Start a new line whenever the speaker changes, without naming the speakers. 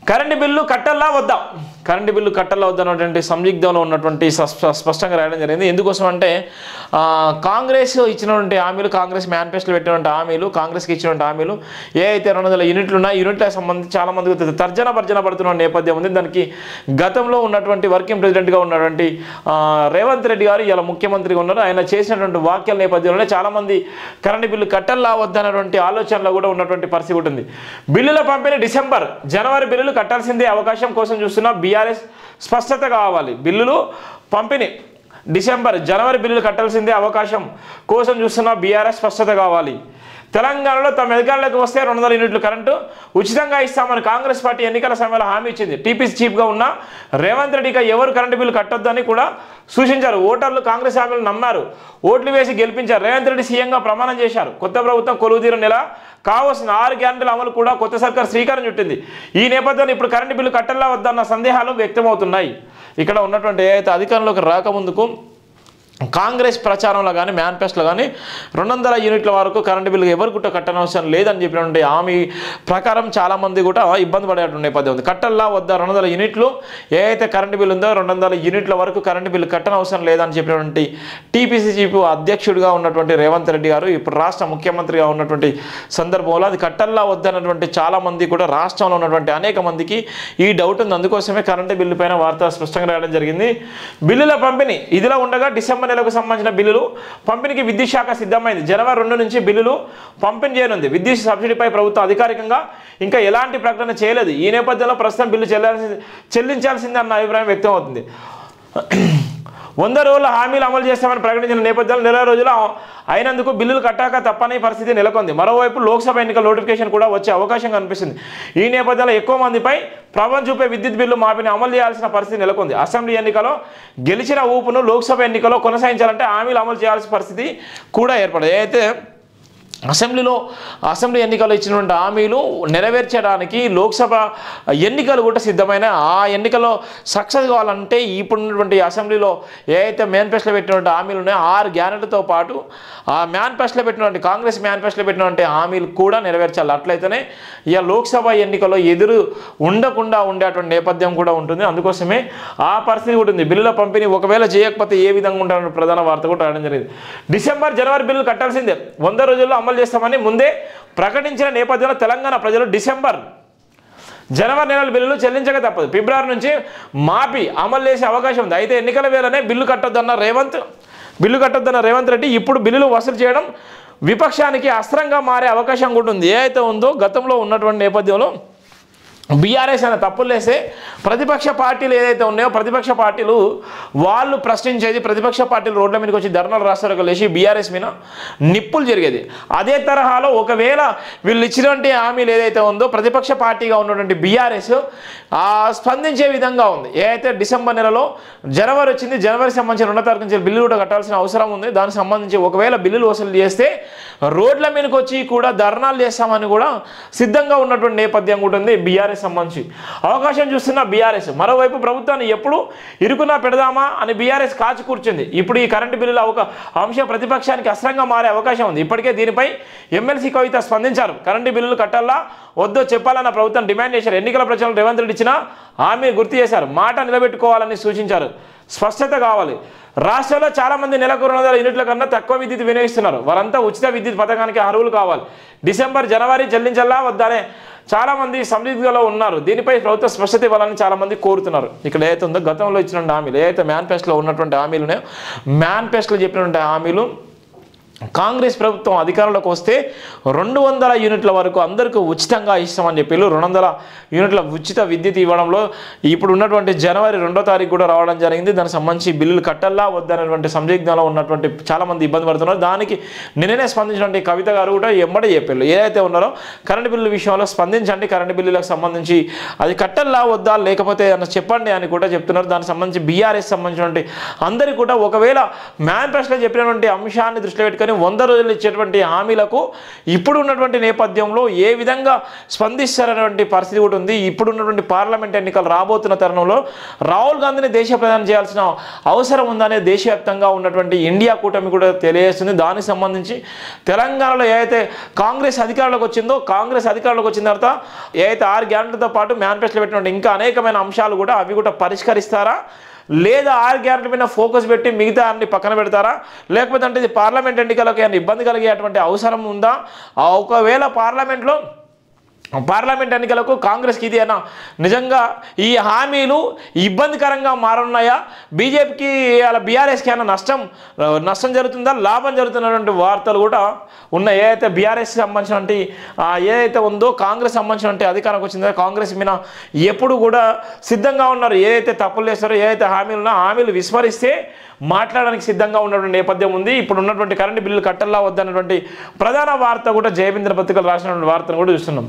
Current bill కట్టల్లా వద్దా, current bill కట్టల్లా వద్దన్నటువంటి సందిగ్ధంలో ఉన్నటువంటి స్పష్టంగా రాయడం జరిగింది. ఎందుకోసం అంటే కాంగ్రెస్ ఇచ్చినటువంటి హామీలు, కాంగ్రెస్ మేనిఫెస్టోలో పెట్టినటువంటి హామీలు, కాంగ్రెస్కి ఇచ్చినటువంటి హామీలు ఏ అయితే 200 యూనిట్లు ఉన్నాయో యూనిట్లకు సంబంధించి చాలామందికి తర్జన పడుతున్న నేపథ్యం ఉంది. దానికి గతంలో ఉన్నటువంటి వర్కింగ్ ప్రెసిడెంట్గా ఉన్నటువంటి రేవంత్ రెడ్డి గారు ఇలా ముఖ్యమంత్రిగా ఉన్నారు. ఆయన చేసినటువంటి వ్యాఖ్యల నేపథ్యంలోనే చాలామంది కరెంటు బిల్లు కట్టల్లా వద్దన్నటువంటి ఆలోచనలో కూడా ఉన్నటువంటి పరిస్థితి ఉంటుంది. బిల్లుల పంపిణీ డిసెంబర్, జనవరి బిల్లులు కట్టాల్సిందే అవకాశం కోసం చూస్తున్న బీఆర్ఎస్ స్పష్టత కావాలి. బిల్లులు పంపిణీ డిసెంబర్, జనవరి బిల్లులు కట్టాల్సిందే అవకాశం కోసం చూస్తున్న బీఆర్ఎస్ స్పష్టత కావాలి. తెలంగాణలో తమ అధికారులకు వస్తే 200 యూనిట్లు కరెంటు ఉచితంగా ఇస్తామని కాంగ్రెస్ పార్టీ ఎన్నికల సమయంలో హామీ ఇచ్చింది. టీపీసీ చీఫ్గా ఉన్న రేవంత్ రెడ్డిగా ఎవరు కరెంటు బిల్లు కట్టొద్దని కూడా సూచించారు. ఓటర్లు కాంగ్రెస్ హామీలు నమ్మారు, ఓట్లు వేసి గెలిపించారు. రేవంత్ రెడ్డి సీఎంగా ప్రమాణం చేశారు. కొత్త ప్రభుత్వం కొలువుదీరు నెల కావాల్సిన 6 గ్యారెంటీల అమలు కూడా కొత్త సర్కార్ శ్రీకారం చుట్టింది. ఈ నేపథ్యంలో ఇప్పుడు కరెంటు బిల్లు కట్టల్లా వద్దన్న సందేహాలు వ్యక్తమవుతున్నాయి. ఇక్కడ ఉన్నటువంటి ఏదైతే అధికారంలోకి రాకముందుకు కాంగ్రెస్ ప్రచారంలో కానీ మేనిఫెస్టోలో కానీ 200 యూనిట్ల వరకు కరెంటు బిల్లు ఎవరు కూడా కట్టనవసరం లేదని చెప్పినటువంటి హామీ ప్రకారం చాలామంది కూడా ఇబ్బంది పడేటువంటి నేపథ్యం ఉంది. కట్టల్లా వద్ద 200 యూనిట్లు ఏదైతే కరెంటు బిల్లు ఉందో 200 యూనిట్ల వరకు కరెంటు బిల్లు కట్టనవసరం లేదని చెప్పినటువంటి టీపీసీ చీఫ్ అధ్యక్షుడిగా ఉన్నటువంటి రేవంత్ రెడ్డి గారు ఇప్పుడు రాష్ట్ర ముఖ్యమంత్రిగా ఉన్నటువంటి సందర్భంలో అది కట్టల్లా వద్దన్నటువంటి చాలామంది కూడా రాష్ట్రంలో ఉన్నటువంటి అనేక మందికి ఈ డౌట్ ఉంది. అందుకోసమే కరెంటు బిల్లు పైన వార్త స్పష్టంగా రాయడం జరిగింది. బిల్లుల పంపిణీ ఇదిలా ఉండగా డిసెంబర్ నెలకు సంబంధించిన బిల్లులు పంపిణీకి విద్యుత్ శాఖ సిద్ధమైంది. జనవరి 2 నుంచి బిల్లులు పంపిణీ చేయనుంది. విద్యుత్ సబ్సిడీపై ప్రభుత్వం అధికారికంగా ఇంకా ఎలాంటి ప్రకటన చేయలేదు. ఈ నేపథ్యంలో ప్రస్తుతం బిల్లు చెల్లించాల్సిందే అన్న అభిప్రాయం వ్యక్తం అవుతుంది. 100 రోజుల హామీలు అమలు చేస్తామని ప్రకటించిన నేపథ్యంలో నెల రోజులు అయినందుకు బిల్లులు కట్టాక తప్పని పరిస్థితి నెలకొంది. మరోవైపు లోక్సభ ఎన్నికల నోటిఫికేషన్ కూడా వచ్చే అవకాశం కనిపిస్తుంది. ఈ నేపథ్యంలో ఎక్కువ మందిపై ప్రభావం చూపే విద్యుత్ బిల్లు మాఫీని అమలు చేయాల్సిన పరిస్థితి నెలకొంది. అసెంబ్లీ ఎన్నికలో గెలిచిన ఊపును లోక్సభ ఎన్నికల్లో కొనసాగించాలంటే హామీలు అమలు చేయాల్సిన పరిస్థితి కూడా ఏర్పడింది. అయితే అసెంబ్లీ ఎన్నికల్లో ఇచ్చినటువంటి హామీలు నెరవేర్చడానికి లోక్సభ ఎన్నికలు కూడా సిద్ధమైన ఆ ఎన్నికల్లో సక్సెస్ కావాలంటే ఇప్పుడున్నటువంటి అసెంబ్లీలో ఏదైతే మేనిఫెస్టోలో పెట్టినటువంటి హామీలు ఉన్నాయో 6 గ్యారెంటీలతో పాటు ఆ మేనిఫెస్టోలో పెట్టినటువంటి కాంగ్రెస్ మేనిఫెస్టోలో పెట్టినటువంటి హామీలు కూడా నెరవేర్చాలి. అట్లయితేనే ఇక లోక్సభ ఎన్నికల్లో ఎదురు ఉండకుండా ఉండేటువంటి నేపథ్యం కూడా ఉంటుంది. అందుకోసమే ఆ పరిస్థితి కూడా ఉంది. బిల్లుల పంపిణీ ఒకవేళ చేయకపోతే ఏ విధంగా ఉండాలన్న ప్రధాన వార్త కూడా రావడం జరిగింది. డిసెంబర్, జనవరి బిల్లులు కట్టాల్సిందే 100 రోజుల్లో అమలు చేస్తామని ముందే ప్రకటించిన నేపథ్యంలో తెలంగాణ ప్రజలు డిసెంబర్, జనవరి నెలల బిల్లులు చెల్లించక తప్పదు. ఫిబ్రవరి నుంచి మాఫీ అమలు చేసే అవకాశం ఉంది. అయితే ఎన్నికల వేళనే బిల్లు కట్టొద్దన్న రేవంత్ రెడ్డి ఇప్పుడు బిల్లులు వసూలు చేయడం విపక్షానికి అస్త్రంగా మారే అవకాశం కూడా ఉంది. ఏదైతే ఉందో గతంలో ఉన్నటువంటి నేపథ్యంలో బీఆర్ఎస్ అనే తప్పులు వేస్తే ప్రతిపక్ష పార్టీలు ఏదైతే ఉన్నాయో ప్రతిపక్ష పార్టీలు వాళ్ళు ప్రశ్నించేది, ప్రతిపక్ష పార్టీలు రోడ్ల మీదకి వచ్చి ధర్నాలు రాస్తారు లేచి బీఆర్ఎస్ మీద నిప్పులు జరిగేది. అదే తరహాలో ఒకవేళ వీళ్ళు ఇచ్చినటువంటి హామీలు ఏదైతే ఉందో ప్రతిపక్ష పార్టీగా ఉన్నటువంటి బీఆర్ఎస్ స్పందించే విధంగా ఉంది. ఏదైతే డిసెంబర్ నెలలో జనవరి వచ్చింది, జనవరి సంబంధించిన 2వ తారీఖు నుంచి బిల్లు కూడా కట్టాల్సిన అవసరం ఉంది. దానికి సంబంధించి ఒకవేళ బిల్లులు వసూలు చేస్తే రోడ్ల మీదకి వచ్చి కూడా ధర్నాలు చేస్తామని కూడా సిద్ధంగా ఉన్నటువంటి నేపథ్యం కూడా ఉంది. బీఆర్ఎస్ సంబంధించి అవకాశం చూస్తున్న బీఆర్ఎస్ మరోవైపు ప్రభుత్వాన్ని ఎప్పుడు ఇరుకున్నా పెడదామా అని బీఆర్ఎస్ కాచి కూర్చుంది. ఇప్పుడు ఈ కరెంటు బిల్లుల అంశం ప్రతిపక్షానికి అస్త్రంగా మారే అవకాశం ఉంది. ఇప్పటికే దీనిపై ఎమ్మెల్సీ కవిత స్పందించారు. కరెంటు బిల్లులు కట్టాలా వద్దో చెప్పాలన్న ప్రభుత్వం డిమాండ్ చేశారు. ఎన్నికల ప్రచారంలో రేవంత్ రెడ్డి ఇచ్చిన హామీ గుర్తు చేశారు. మాట నిలబెట్టుకోవాలని సూచించారు. స్పష్టత కావాలి. రాష్ట్రంలో చాలామంది నెలకు 200 యూనిట్ల కన్నా తక్కువ విద్యుత్ వినియోగిస్తున్నారు. వారంతా ఉచిత విద్యుత్ పథకానికి అర్హులు కావాలి. డిసెంబర్, జనవరి చెల్లించాలా వద్దనే చాలామంది సందిగ్ధంలో ఉన్నారు. దీనిపై ప్రభుత్వం స్పష్టత ఇవ్వాలని చాలామంది కోరుతున్నారు. ఇక్కడ ఏదైతే ఉందో గతంలో ఇచ్చినటువంటి హామీలు ఏదైతే మేనిఫెస్టోలో ఉన్నటువంటి హామీలునే మేనిఫెస్టోలో చెప్పినటువంటి హామీలు కాంగ్రెస్ ప్రభుత్వం అధికారంలోకి వస్తే 200 యూనిట్ల వరకు అందరికీ ఉచితంగా ఇస్తామని చెప్పి 200 యూనిట్ల ఉచిత విద్యుత్ ఇవ్వడంలో ఇప్పుడు ఉన్నటువంటి జనవరి 2వ తారీఖు కూడా రావడం జరిగింది. దానికి సంబంధించి బిల్లులు కట్టల్లా వద్దనేటువంటి సందిగ్ధంలో ఉన్నటువంటి చాలామంది ఇబ్బంది పడుతున్నారు. దానికి నిన్ననే స్పందించినటువంటి కవిత గారు కూడా ఎమ్మడే చెప్పారు. ఏదైతే ఉన్నారో కరెంటు బిల్లు విషయంలో స్పందించండి, కరెంటు బిల్లులకు సంబంధించి అది కట్టల్లా వద్దా లేకపోతే అన్న చెప్పండి అని కూడా చెప్తున్నారు. దానికి సంబంధించి బీఆర్ఎస్ సంబంధించినటువంటి అందరికీ కూడా ఒకవేళ మేనిఫెస్టోలో చెప్పినటువంటి అంశాన్ని దృష్టిలో పెట్టుకొని అందుకని 100 రోజులు ఇచ్చేటువంటి హామీలకు ఇప్పుడు ఉన్నటువంటి నేపథ్యంలో ఏ విధంగా స్పందిస్తారనేటువంటి పరిస్థితి కూడా ఉంది. ఇప్పుడు ఉన్నటువంటి పార్లమెంట్ ఎన్నికలు రాబోతున్న తరుణంలో రాహుల్ గాంధీని దేశ ప్రధాని చేయాల్సిన అవసరం ఉందనే దేశవ్యాప్తంగా ఉన్నటువంటి ఇండియా కూటమి కూడా తెలియజేస్తుంది. దానికి సంబంధించి తెలంగాణలో ఏదైతే కాంగ్రెస్ అధికారంలోకి వచ్చిందో, కాంగ్రెస్ అధికారంలోకి వచ్చిన తర్వాత ఏదైతే 6 గ్యారెంటీలతో పాటు మేనిఫెస్టోలో పెట్టినటువంటి ఇంకా అనేకమైన అంశాలు కూడా అవి కూడా పరిష్కరిస్తారా, లేదా 6 గ్యారెంటీ మీద ఫోకస్ పెట్టి మిగతా అన్ని పక్కన పెడతారా, లేకపోతే అంటే ఇది పార్లమెంట్ ఎన్నికలకు ఏమైనా ఇబ్బంది కలిగేటువంటి అవసరం ఉందా? ఒకవేళ పార్లమెంట్ ఎన్నికలకు కాంగ్రెస్కి ఇది అయినా నిజంగా ఈ హామీలు ఇబ్బందికరంగా మారున్నాయా, బీజేపీకి అలా బీఆర్ఎస్కి అయినా నష్టం జరుగుతుందా, లాభం జరుగుతున్నటువంటి వార్తలు కూడా ఉన్నాయి. ఏదైతే బీఆర్ఎస్ సంబంధించినటువంటి ఏదైతే ఉందో కాంగ్రెస్ సంబంధించినటువంటి అధికారంకి వచ్చిందో కాంగ్రెస్ మీద ఎప్పుడు కూడా సిద్ధంగా ఉన్నారు. ఏదైతే తప్పులు చేస్తారో, ఏదైతే హామీలు విస్మరిస్తే మాట్లాడడానికి సిద్ధంగా ఉన్నటువంటి నేపథ్యం ఉంది. ఇప్పుడు ఉన్నటువంటి కరెంటు బిల్లులు కట్టల్లా వద్దన్నటువంటి ప్రధాన వార్త కూడా జయబిందన పత్రికలు రాసినటువంటి వార్తను కూడా చూస్తున్నాం.